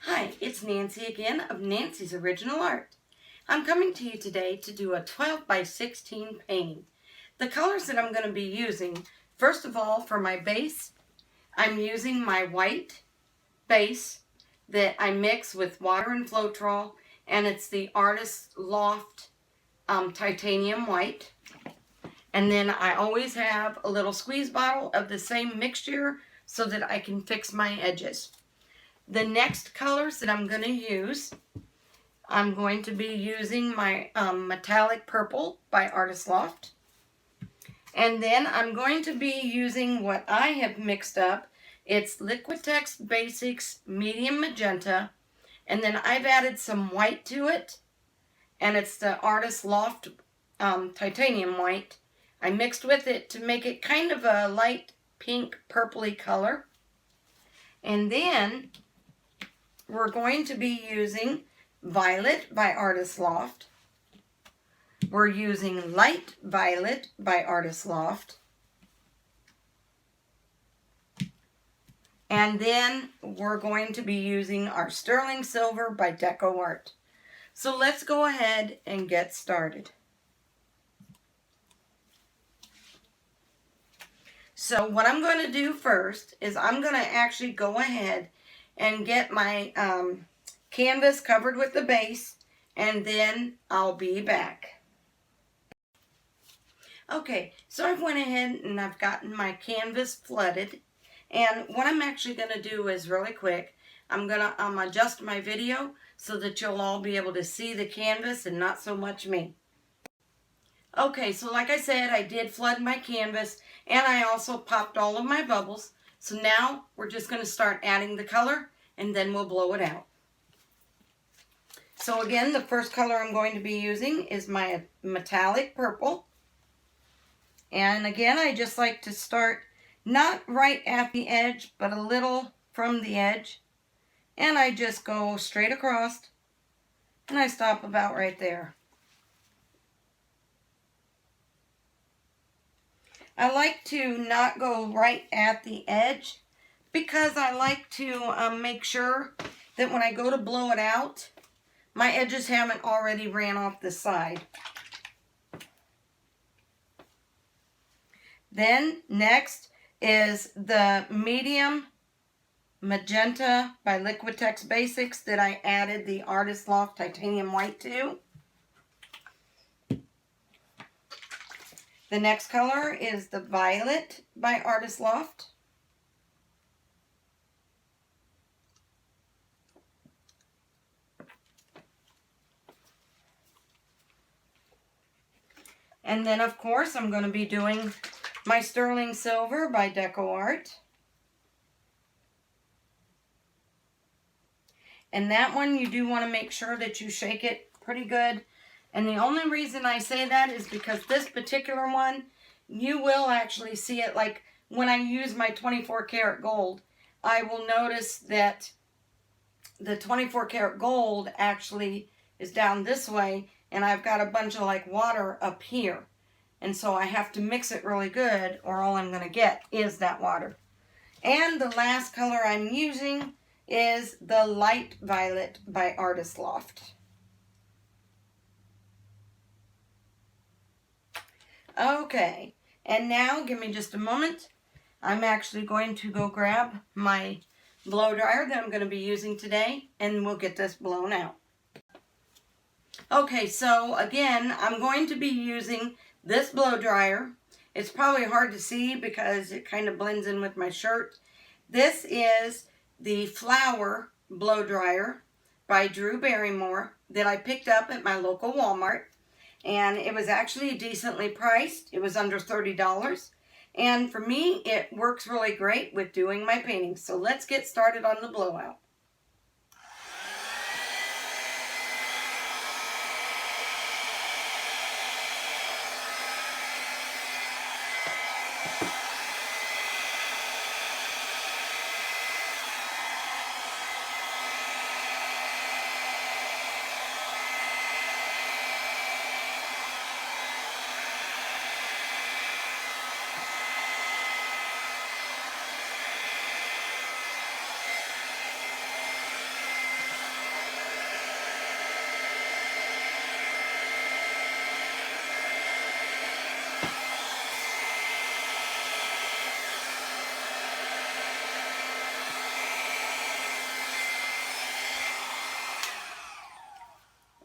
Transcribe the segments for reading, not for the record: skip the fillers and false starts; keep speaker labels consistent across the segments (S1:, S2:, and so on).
S1: Hi, it's Nancy again of Nancy's Original Art. I'm coming to you today to do a 12 by 16 painting. The colors that I'm going to be using, first of all, for my base, I'm using my white base that I mix with water and Floetrol, and it's the Artist Loft Titanium White. And then I always have a little squeeze bottle of the same mixture so that I can fix my edges. The next colors that I'm going to use, I'm going to be using my metallic purple by Artist Loft. And then I'm going to be using what I have mixed up. It's Liquitex Basics Medium Magenta. And then I've added some white to it. And it's the Artist Loft Titanium White. I mixed with it to make it kind of a light pink purpley color. And then we're going to be using Violet by Artist Loft. We're using Light Violet by Artist Loft. And then we're going to be using our Sterling Silver by Deco Art. So let's go ahead and get started. So what I'm going to do first is I'm going to actually go ahead and get my canvas covered with the base, and then I'll be back. Okay, so I've went ahead and I've gotten my canvas flooded, and what I'm actually going to do is really quick. I'm going to adjust my video so that you'll all be able to see the canvas and not so much me. Okay, so like I said, I did flood my canvas, and I also popped all of my bubbles. So now we're just going to start adding the color, and then we'll blow it out. So again, the first color I'm going to be using is my metallic purple. And again, I just like to start not right at the edge, but a little from the edge. And I just go straight across, and I stop about right there. I like to not go right at the edge because I like to make sure that when I go to blow it out, my edges haven't already ran off the side. Then next is the medium magenta by Liquitex Basics that I added the Artist Loft Titanium White to. The next color is the Violet by Artist Loft. And then, of course, I'm going to be doing my Sterling Silver by Deco Art. And that one, you do want to make sure that you shake it pretty good. And the only reason I say that is because this particular one, you will actually see it. Like when I use my 24 karat gold, I will notice that the 24 karat gold actually is down this way, and I've got a bunch of like water up here. And so I have to mix it really good, or all I'm going to get is that water. And the last color I'm using is the Light Violet by Artist Loft. Okay, and now give me just a moment. I'm actually going to go grab my blow dryer that I'm going to be using today, and we'll get this blown out. Okay, so again, I'm going to be using this blow dryer. It's probably hard to see because it kind of blends in with my shirt. This is the Flower blow dryer by Drew Barrymore that I picked up at my local Walmart. And it was actually decently priced. It was under $30. And for me, it works really great with doing my paintings. So let's get started on the blowout.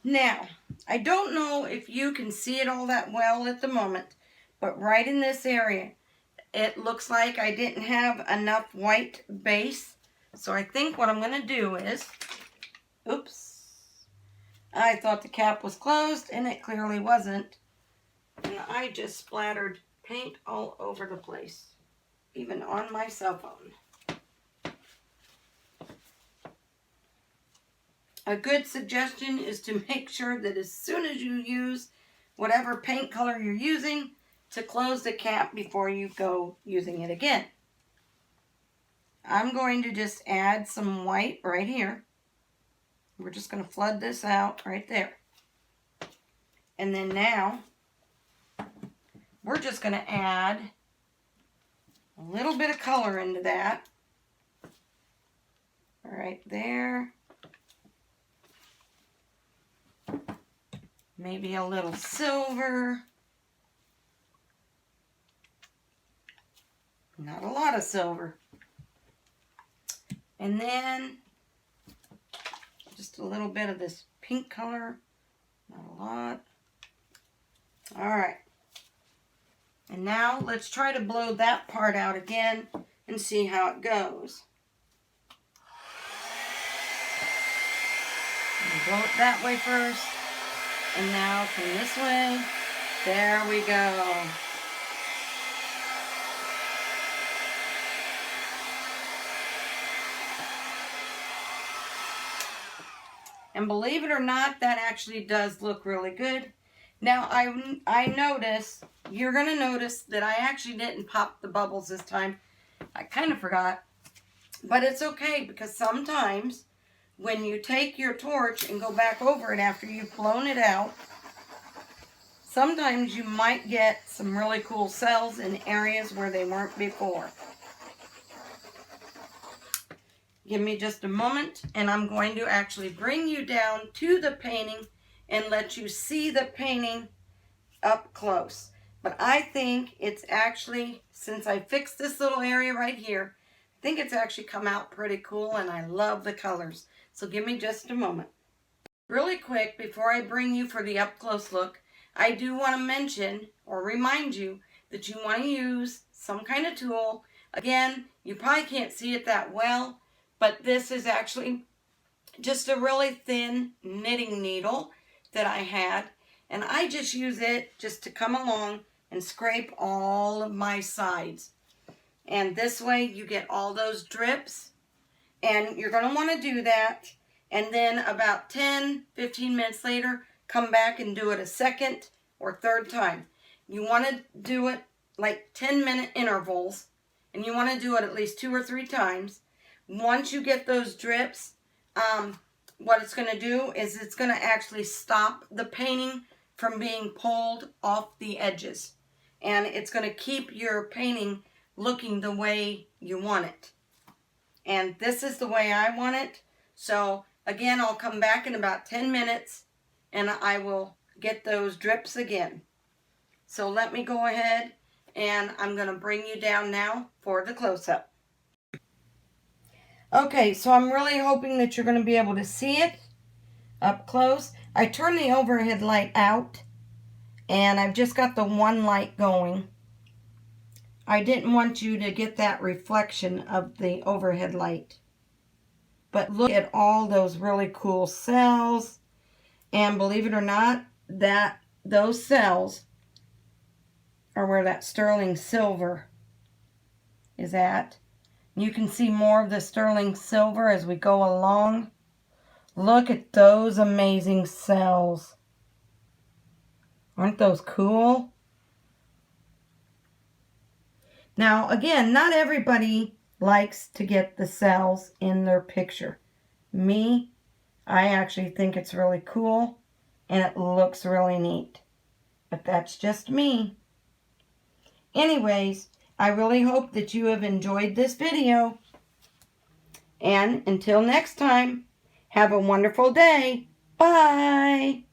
S1: Now, I don't know if you can see it all that well at the moment, but right in this area, it looks like I didn't have enough white base. So I think what I'm going to do is, oops, I thought the cap was closed and it clearly wasn't. And I just splattered paint all over the place, even on my cell phone. A good suggestion is to make sure that as soon as you use whatever paint color you're using, to close the cap before you go using it again. I'm going to just add some white right here. We're just going to flood this out right there. And then now, we're just going to add a little bit of color into that. Right there. Maybe a little silver. Not a lot of silver. And then just a little bit of this pink color. Not a lot. All right. And now let's try to blow that part out again and see how it goes. Blow it that way first. And now from this way. There we go. And believe it or not, that actually does look really good. Now, I notice, you're going to notice that I actually didn't pop the bubbles this time. I kind of forgot. But it's okay, because sometimes when you take your torch and go back over it after you've blown it out, sometimes you might get some really cool cells in areas where they weren't before. Give me just a moment, and I'm going to actually bring you down to the painting and let you see the painting up close. But I think it's actually, since I fixed this little area right here, I think it's actually come out pretty cool, and I love the colors. So give me just a moment. Really quick, before I bring you for the up close look, I do want to mention or remind you that you want to use some kind of tool. Again, you probably can't see it that well, but this is actually just a really thin knitting needle that I had. And I just use it just to come along and scrape all of my sides. And this way you get all those drips. And you're going to want to do that. And then about 10-15 minutes later, come back and do it a second or third time. You want to do it like 10-minute intervals. And you want to do it at least 2 or 3 times. Once you get those drips, what it's going to do is it's going to actually stop the painting from being pulled off the edges. And it's going to keep your painting looking the way you want it. And this is the way I want it. So again, I'll come back in about 10 minutes and I will get those drips again. So let me go ahead and I'm going to bring you down now for the close-up. Okay, so I'm really hoping that you're going to be able to see it up close. I turned the overhead light out, and I've just got the one light going. I didn't want you to get that reflection of the overhead light. But look at all those really cool cells. And believe it or not, those cells are where that sterling silver is at. You can see more of the sterling silver as we go along. Look at those amazing cells. Aren't those cool? Now, again, not everybody likes to get the cells in their picture. Me, I actually think it's really cool and it looks really neat. But that's just me. Anyways, I really hope that you have enjoyed this video. And until next time, have a wonderful day. Bye.